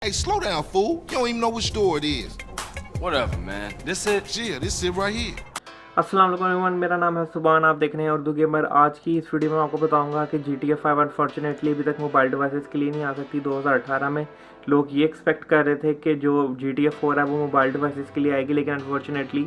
Hey, slow down, fool. You don't even know which store it is. Whatever, man. This it? Yeah, this it right here. अस्सलाम वालेकुम everyone, मेरा नाम है सुबान। आप देख रहे हैं उर्दू गेमर। आज की इस वीडियो में आपको बताऊंगा कि GTA 5 अनफॉर्चुनेटली अभी तक मोबाइल डिवाइसेस के लिए नहीं आ सकती। 2018 में लोग ये एक्सपेक्ट कर रहे थे कि जो GTA 4 है वो मोबाइल डिवाइसेस के लिए आएगी, लेकिन अनफॉर्चुनेटली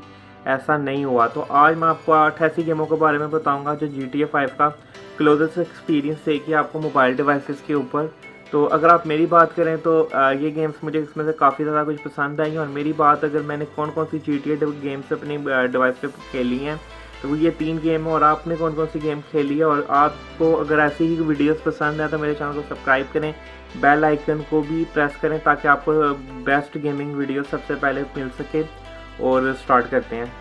ऐसा नहीं हुआ। तो आज मैं आपको 8 ऐसी गेमों के बारे में बताऊँगा जो GTA 5 का क्लोजेस्ट एक्सपीरियंस देगी आपको मोबाइल डिवाइसेस के ऊपर। तो अगर आप मेरी बात करें तो ये गेम्स मुझे इसमें से काफ़ी ज़्यादा कुछ पसंद आई। और मेरी बात अगर मैंने कौन कौन सी GTA गेम्स अपनी डिवाइस पे खेली हैं तो वो ये 3 गेम है। और आपने कौन कौन सी गेम खेली है, और आपको अगर ऐसी ही वीडियोस पसंद है तो मेरे चैनल को सब्सक्राइब करें, बेल आइकन को भी प्रेस करें ताकि आपको बेस्ट गेमिंग वीडियो सबसे पहले मिल सके। और स्टार्ट करते हैं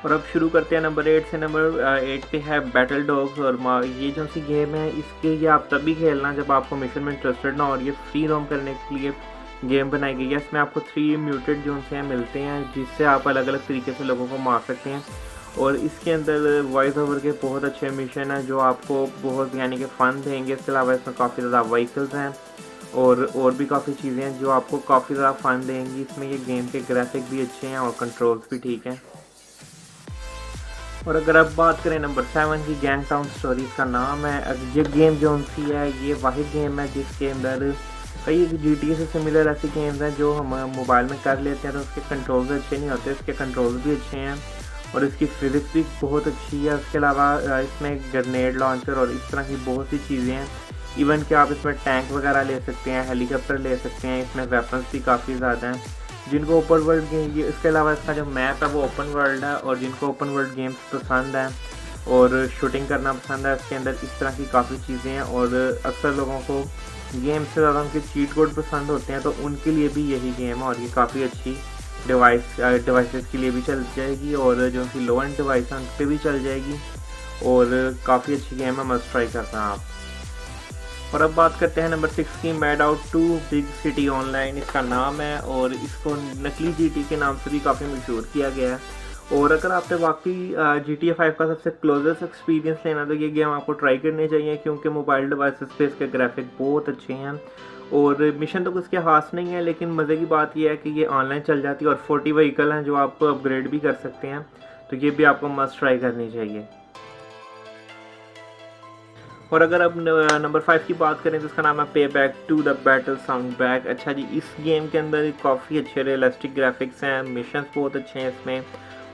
और अब शुरू करते हैं नंबर 8 से। नंबर 8 पे है बैटल डॉग्स। और ये जो सी गेम है इसके ये आप तभी खेलना जब आपको मिशन में इंटरेस्टेड ना, और ये फ्री रोम करने के लिए गेम बनाई गई है। इसमें आपको 3 म्यूटेड जोन से मिलते हैं जिससे आप अलग अलग तरीके से लोगों को मार सकते हैं। और इसके अंदर वॉइस ओवर के बहुत अच्छे मिशन हैं जो आपको बहुत यानी कि फ़न देंगे। इसके अलावा इसमें काफ़ी ज़्यादा व्हीकल्स हैं और भी काफ़ी चीज़ें हैं जो आपको काफ़ी ज़्यादा फ़न देंगी। इसमें ये गेम के ग्राफिक भी अच्छे हैं और कंट्रोल्स भी ठीक हैं। और अगर अब बात करें नंबर 7 की, गैंग टाउन स्टोरीज का नाम है। ये गेम जो सी है ये वाहिद गेम है जिसके अंदर कई GTA से सिमिलर ऐसी गेम्स हैं जो हम मोबाइल में कर लेते हैं तो उसके कंट्रोल्स अच्छे नहीं होते, इसके कंट्रोल्स भी अच्छे हैं और इसकी फिजिक्स भी बहुत अच्छी है। उसके अलावा इसमें ग्रेनेड लॉन्चर और इस तरह की बहुत सी चीज़ें हैं। इवन कि आप इसमें टैंक वगैरह ले सकते हैं, हेलीकॉप्टर ले सकते हैं। इसमें वेपन्स भी काफ़ी ज़्यादा हैं जिनको ओपन वर्ल्ड गेम, इसके अलावा इसका जो मैप है वो ओपन वर्ल्ड है। और जिनको ओपन वर्ल्ड गेम्स पसंद है और शूटिंग करना पसंद है, इसके अंदर इस तरह की काफ़ी चीज़ें हैं। और अक्सर लोगों को गेम से ज़्यादा उनके चीट कोड पसंद होते हैं तो उनके लिए भी यही गेम है। और ये काफ़ी अच्छी डिवाइसेस के लिए भी चल जाएगी और जो उनकी लो एंड डिवाइस है उन पर भी चल जाएगी। और काफ़ी अच्छी गेम है, मस्ट ट्राई करना आप। और अब बात करते हैं नंबर 6 की, mad out 2 big city online इसका नाम है। और इसको नकली GT के नाम से भी काफ़ी मशहूर किया गया है। और अगर आपने वाकई GTA 5 का सबसे क्लोजेस्ट एक्सपीरियंस लेना तो ये गेम आपको ट्राई करनी चाहिए क्योंकि मोबाइल डिवाइसेस पे इसके ग्राफिक बहुत अच्छे हैं। और मिशन तो उसके खास नहीं है, लेकिन मज़े की बात यह है कि ये ऑनलाइन चल जाती है और 40 व्हीकल हैं जो आप अपग्रेड भी कर सकते हैं। तो ये भी आपको मस्ट ट्राई करनी चाहिए। और अगर अब नंबर 5 की बात करें तो इसका नाम है pay back to the battle sound back. अच्छा जी, इस गेम के अंदर काफ़ी अच्छे रियलिस्टिक ग्राफिक्स हैं, मिशंस बहुत अच्छे हैं इसमें।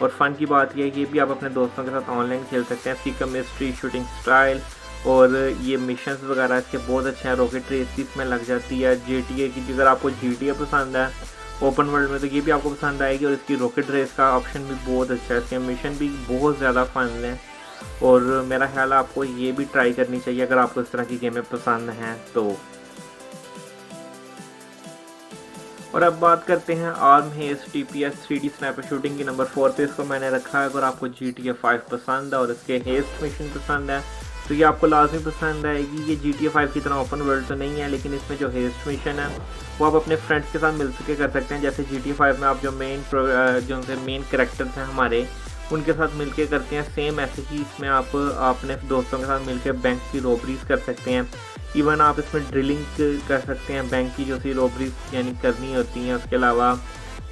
और फ़न की बात यह है ये भी आप अपने दोस्तों के साथ ऑनलाइन खेल सकते हैं। इसकी केमिस्ट्री, शूटिंग स्टाइल और ये मिशंस वगैरह इसके बहुत अच्छे हैं। रॉकेट रेस भी इसमें लग जाती है GTA की। अगर आपको GTA पसंद है ओपन वर्ल्ड में तो ये भी आपको पसंद आएगी। और इसकी रॉकेट रेस का ऑप्शन भी बहुत अच्छा है, इसके मिशन भी बहुत ज़्यादा फ़न है। और मेरा ख्याल है आपको ये भी ट्राई करनी चाहिए अगर आपको इस तरह की गेमें पसंद हैं तो। और अब बात करते हैं arm heist TPS 3D sniper shooting की। नंबर 4 पे इसको मैंने रखा है। अगर आपको GTA 5 पसंद है और इसके हेस्ट मिशन पसंद है तो ये आपको लाजमी पसंद आएगी। ये GTA 5 की तरह ओपन वर्ल्ड तो नहीं है, लेकिन इसमें जो हेस्ट मिशन है वो आप अपने फ्रेंड्स के साथ मिल सके कर सकते हैं। जैसे GTA 5 में आप जो मेन कैरेक्टर्स हैं हमारे उनके साथ मिलके करते हैं, सेम ऐसे ही इसमें आप अपने दोस्तों के साथ मिलकर बैंक की रॉबरीज कर सकते हैं। इवन आप इसमें ड्रिलिंग कर सकते हैं बैंक की जो सी रॉबरीज यानी करनी होती हैं। उसके अलावा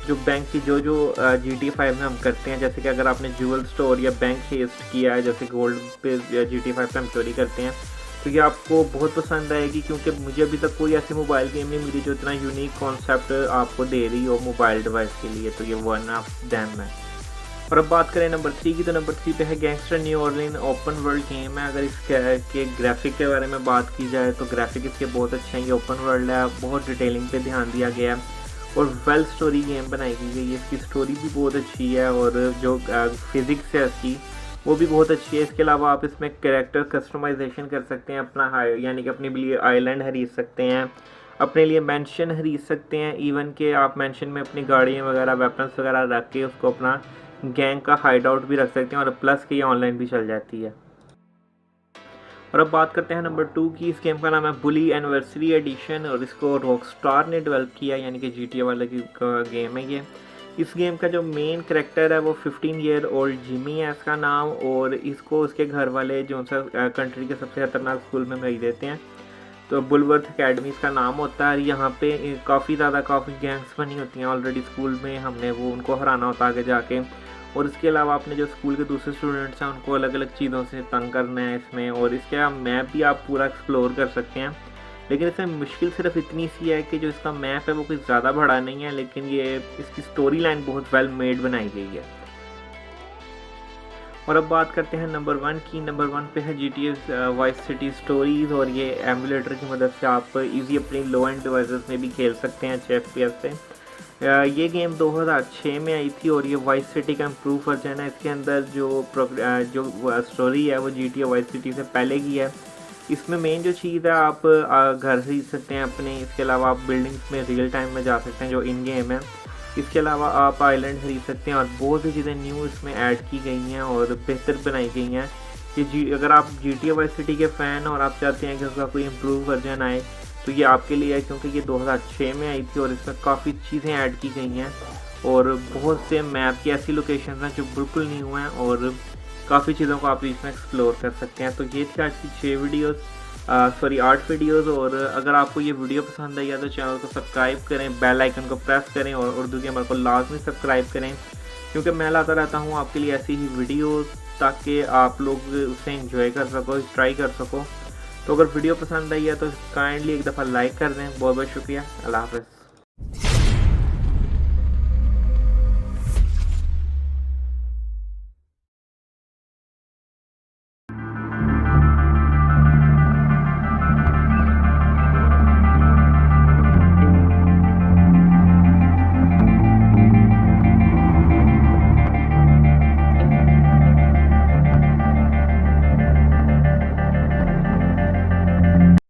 जो बैंक की जो GTA 5 में हम करते हैं, जैसे कि अगर आपने ज्वेल स्टोर या बैंक हेस्ट किया है जैसे गोल्ड पे GTA 5 पे हम चोरी करते हैं तो ये आपको बहुत पसंद आएगी क्योंकि मुझे अभी तक कोई ऐसी मोबाइल गेम नहीं मिली जो इतना यूनिक कॉन्सेप्ट आपको दे रही हो मोबाइल डिवाइस के लिए। तो ये वन ऑफ दैम है। और अब बात करें नंबर 3 की तो नंबर 3 पे है gangster new Orlin open world game है। अगर इसके ग्राफिक के बारे में बात की जाए तो ग्राफिक इसके बहुत अच्छे हैं। ये ओपन वर्ल्ड है, बहुत डिटेलिंग पे ध्यान दिया गया है और वेल स्टोरी गेम बनाई गई है। इसकी स्टोरी भी बहुत अच्छी है और जो फिज़िक्स है इसकी वो भी बहुत अच्छी है। इसके अलावा आप इसमें कैरेक्टर कस्टमाइजेशन कर सकते हैं अपना, यानी कि अपने लिए आइलैंड खरीद सकते हैं, अपने लिए मैंशन खरीद सकते हैं। इवन के आप मैंशन में अपनी गाड़ियाँ वगैरह वेपन्स वगैरह रख के उसको अपना गैंग का हाइड आउट भी रख सकते हैं। और प्लस के ये ऑनलाइन भी चल जाती है। और अब बात करते हैं नंबर 2 की। इस गेम का नाम है बुली एनिवर्सरी एडिशन और इसको रॉकस्टार ने डेवलप किया, यानी कि GTA वाले की गेम है ये। इस गेम का जो मेन करेक्टर है वो 15 ईयर ओल्ड जिमी है इसका नाम। और इसको उसके घर वाले जो सा कंट्री के सबसे खतरनाक स्कूल में भेज देते हैं तो बुलवर्थ अकेडमी इसका नाम होता है। यहाँ पे काफ़ी गैंग्स बनी होती हैं ऑलरेडी स्कूल में, हमने वो उनको हराना होता है आगे जाके। और इसके अलावा आपने जो स्कूल के दूसरे स्टूडेंट्स हैं उनको अलग अलग चीज़ों से तंग करना है इसमें। और इसके अलावा मैप भी आप पूरा एक्सप्लोर कर सकते हैं, लेकिन इसमें मुश्किल सिर्फ इतनी सी है कि जो इसका मैप है वो कोई ज़्यादा बड़ा नहीं है, लेकिन ये इसकी स्टोरी लाइन बहुत वेल मेड बनाई गई है। और अब बात करते हैं नंबर 1 की। नंबर 1 पे है GTA वाइस सिटी स्टोरीज़, और ये एमुलेटर की मदद से आप इजी अपनी लो एंड डिवाइसेस में भी खेल सकते हैं अच्छे FPS से। ये गेम 2006 में आई थी और ये वाइस सिटी का इम्प्रूव वर्जन है। इसके अंदर जो स्टोरी है वो GTA वाइस सिटी से पहले की है। इसमें मेन जो चीज़ है, आप घर खरीद सकते हैं अपने, इसके अलावा आप बिल्डिंग्स में रियल टाइम में जा सकते हैं जो इन गेम है। इसके अलावा आप आइलैंड खरीद सकते हैं और बहुत सी चीज़ें न्यू इसमें ऐड की गई हैं और बेहतर बनाई गई हैं कि अगर आप GTA वाइस सिटी के फ़ैन और आप चाहते हैं कि उसका कोई इम्प्रूव वर्जन आए तो ये आपके लिए है, क्योंकि ये 2006 में आई थी और इसमें काफ़ी चीज़ें ऐड की गई हैं और बहुत से मैप की ऐसी लोकेशन हैं जो बिल्कुल न्यू हैं और काफ़ी चीज़ों को आप इसमें एक्सप्लोर कर सकते हैं। तो ये थी आज की 8 वीडियोस। और अगर आपको ये वीडियो पसंद आई है तो चैनल को सब्सक्राइब करें, बेल आइकन को प्रेस करें और उर्दू गेमर को लाजमी सब्सक्राइब करें, क्योंकि मैं लाता रहता हूँ आपके लिए ऐसी ही वीडियोस ताकि आप लोग उसे एंजॉय कर सको, ट्राई कर सको। तो अगर वीडियो पसंद आई है तो काइंडली एक दफ़ा लाइक कर दें। बहुत बहुत शुक्रिया। अल्लाह हाफ़िज़।